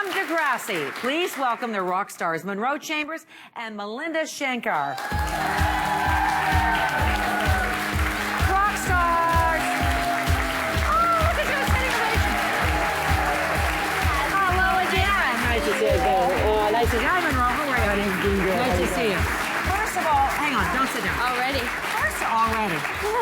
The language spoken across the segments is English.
From Degrassi, please welcome the rock stars Munro and Melinda Shankar. Rock stars! Oh, look at your standing ovation. Hello again. Nice to see you again. Nice to see you. Hi, Munro. How are you? Nice to see you. First of all, hang on, don't sit down. Already.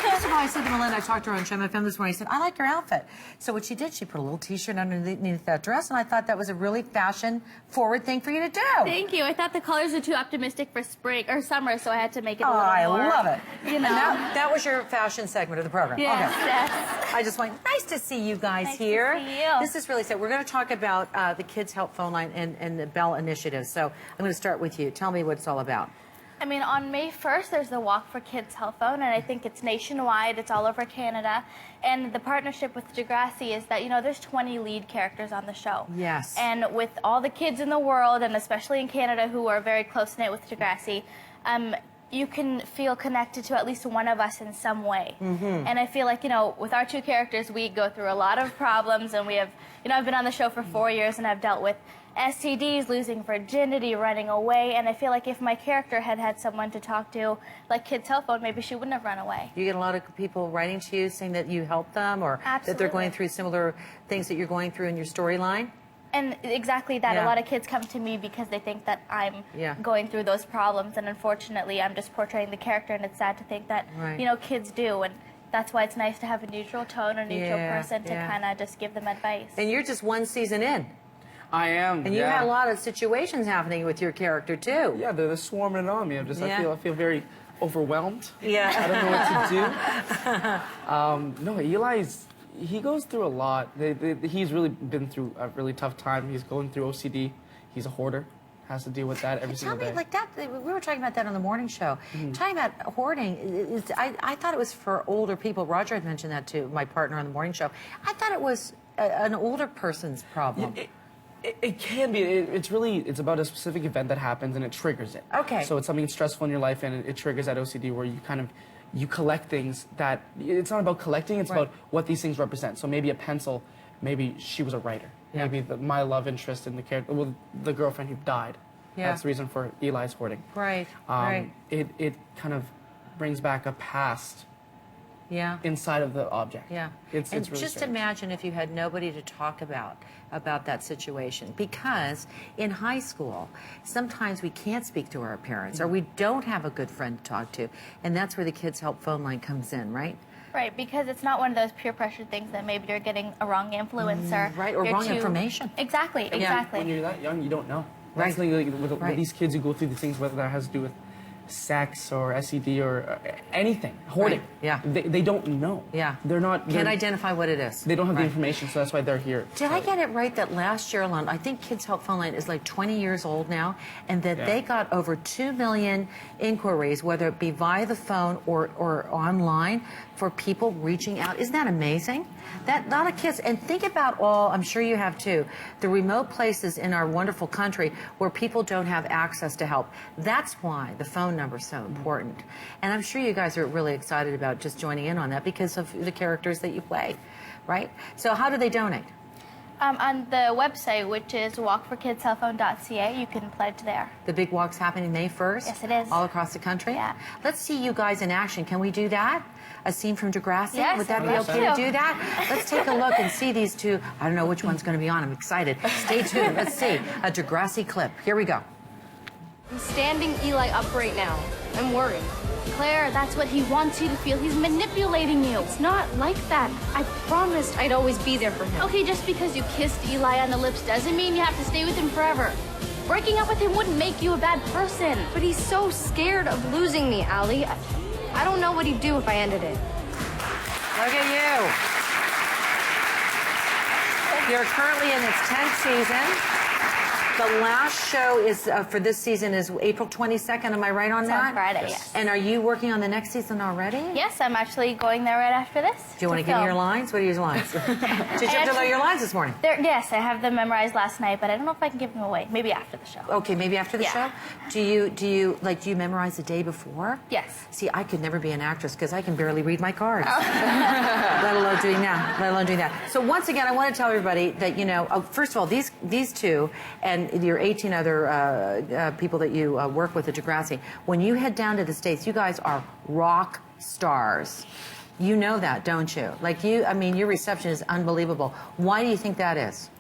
First of all, I said to Melinda, I talked to her on Chum FM this morning, I said, I like your outfit. So what she did, she put a little t-shirt underneath that dress, and I thought that was a really fashion-forward thing for you to do. Thank you. I thought the colors were too optimistic for spring or summer, so I had to make it a little I more. love it. You know. And that was your fashion segment of the program. Yes, okay. yes. I just went, nice to see you guys Nice here. to see you. This is really sad. We're going to talk about the Kids Help Phone Line and the Bell Initiative. So I'm going to start with you. Tell me what it's all about. I mean, on May 1st, there's the Walk for Kids Health Phone, and I think it's nationwide. It's all over Canada. And the partnership with Degrassi is that, you know, there's 20 lead characters on the show. Yes. And with all the kids in the world, and especially in Canada, who are very close-knit with Degrassi, you can feel connected to at least one of us in some way. Mm-hmm. And I feel like, you know, with our two characters, we go through a lot of problems, and we have, you know, I've been on the show for 4 years, and I've dealt with STDs, losing virginity, running away, and I feel like if my character had had someone to talk to, like Kids Help Phone, maybe she wouldn't have run away. You get a lot of people writing to you saying that you help them, or that they're going through similar things that you're going through in your storyline? And exactly that. Yeah. A lot of kids come to me because they think that I'm going through those problems, and unfortunately I'm just portraying the character, and it's sad to think that, you know, kids do, and that's why it's nice to have a neutral tone or neutral person to kind of just give them advice. And you're just one season in. I am. And you had a lot of situations happening with your character too. Yeah, they're swarming on me. I feel very overwhelmed. Yeah. I don't know what to do. No, he goes through a lot. He's really been through a really tough time. He's going through OCD. He's a hoarder. Has to deal with that every single day. Tell me, like that, we were talking about that on the morning show. Talking about hoarding, I thought it was for older people. Roger had mentioned that to my partner on the morning show. I thought it was an older person's problem. It can be. It's about a specific event that happens and it triggers it. Okay. So it's something stressful in your life and it triggers that OCD where you collect things that, it's not about collecting, it's about what these things represent. So maybe a pencil, maybe she was a writer. Yeah. Maybe my love interest in the character, well, the girlfriend who died. Yeah. That's the reason for Eli's hoarding. Right, It kind of brings back a past inside of the object. Yeah. It's really just strange. imagine if you had nobody to talk about that situation. Because in high school, sometimes we can't speak to our parents or we don't have a good friend to talk to. And that's where the Kids Help Phone Line comes in, right? Right, because it's not one of those peer pressure things that maybe you're getting a wrong influencer. Right, or wrong information. Exactly, exactly. When you're that young, you don't know. Right. That's the thing, with these kids who go through these things, whether that has to do with sex or SED or anything, hoarding. Right. Yeah. They don't know. Yeah. Can't identify what it is. They don't have the information, so that's why they're here. Did I get it right that last year alone, I think Kids Help Phone Line is like 20 years old now, and that they got over 2 million inquiries, whether it be via the phone or online, for people reaching out. Isn't that amazing? That lot of kids, and think about all, I'm sure you have too, the remote places in our wonderful country where people don't have access to help. That's why the phone number is so important. And I'm sure you guys are really excited about just joining in on that because of the characters that you play, right? So how do they donate? On the website, which is walkforkidscellphone.ca, you can pledge there. The big walk's happening May 1st? Yes, it is. All across the country? Yeah. Let's see you guys in action. Can we do that? A scene from Degrassi? Yes, would that be okay to do that? Let's take a look and see these two. I don't know which one's going to be on. I'm excited. Stay tuned. Let's see. A Degrassi clip. Here we go. I'm standing Eli up right now. I'm worried. Claire, that's what he wants you to feel. He's manipulating you. It's not like that. I promised I'd always be there for him. Okay, just because you kissed Eli on the lips doesn't mean you have to stay with him forever. Breaking up with him wouldn't make you a bad person. But he's so scared of losing me, Allie. I don't know what he'd do if I ended it. Look at you. You're currently in its 10th season. The last show is for this season is April 22nd. Am I right on It's that? on Friday, yes. And are you working on the next season already? Yes, I'm actually going there right after this. Do you want to give me your lines? What are your lines? Did you have to know your lines this morning? Yes, I have them memorized last night, but I don't know if I can give them away. Maybe after the show. Okay, maybe after the show. Do you memorize the day before? Yes. See, I could never be an actress because I can barely read my cards. Let alone doing that. So once again, I want to tell everybody that, first of all, these two and your 18 other people that you work with at Degrassi, when you head down to the States, you guys are rock stars. You know that, don't you? Your reception is unbelievable. Why do you think that is?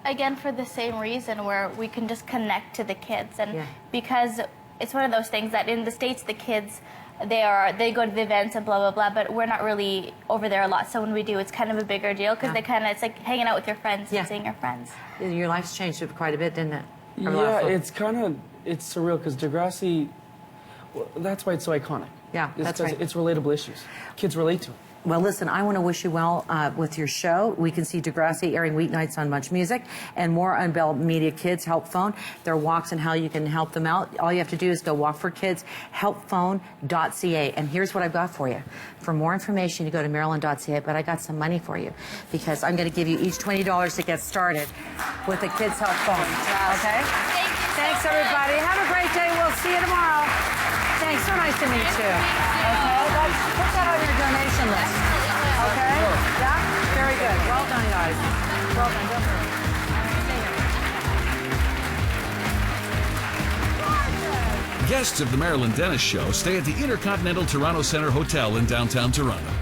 Again, for the same reason, where we can just connect to the kids, and because it's one of those things that in the States, the kids, they go to the events and blah blah blah, but we're not really over there a lot. So when we do, it's kind of a bigger deal because it's like hanging out with your friends and seeing your friends. Your life's changed quite a bit, didn't it? Yeah, it's surreal because Degrassi, that's why it's so iconic. Yeah, that's right. It's relatable issues. Kids relate to it. Well, listen, I want to wish you well with your show. We can see Degrassi airing weeknights on Much Music and more on Bell Media Kids Help Phone. There are walks and how you can help them out. All you have to do is go Walk for Kids, helpphone.ca. And here's what I've got for you. For more information, you go to maryland.ca, but I got some money for you because I'm going to give you each $20 to get started with the Kids Help Phone. Okay? Thanks, everybody. Have a great day. We'll see you tomorrow. Thanks. So nice to meet you. Okay? Put that on your donation list. Okay? Yeah? Very good. Well done, guys. Well done. Don't hurry. Guests of the Marilyn Denis Show stay at the Intercontinental Toronto Centre Hotel in downtown Toronto.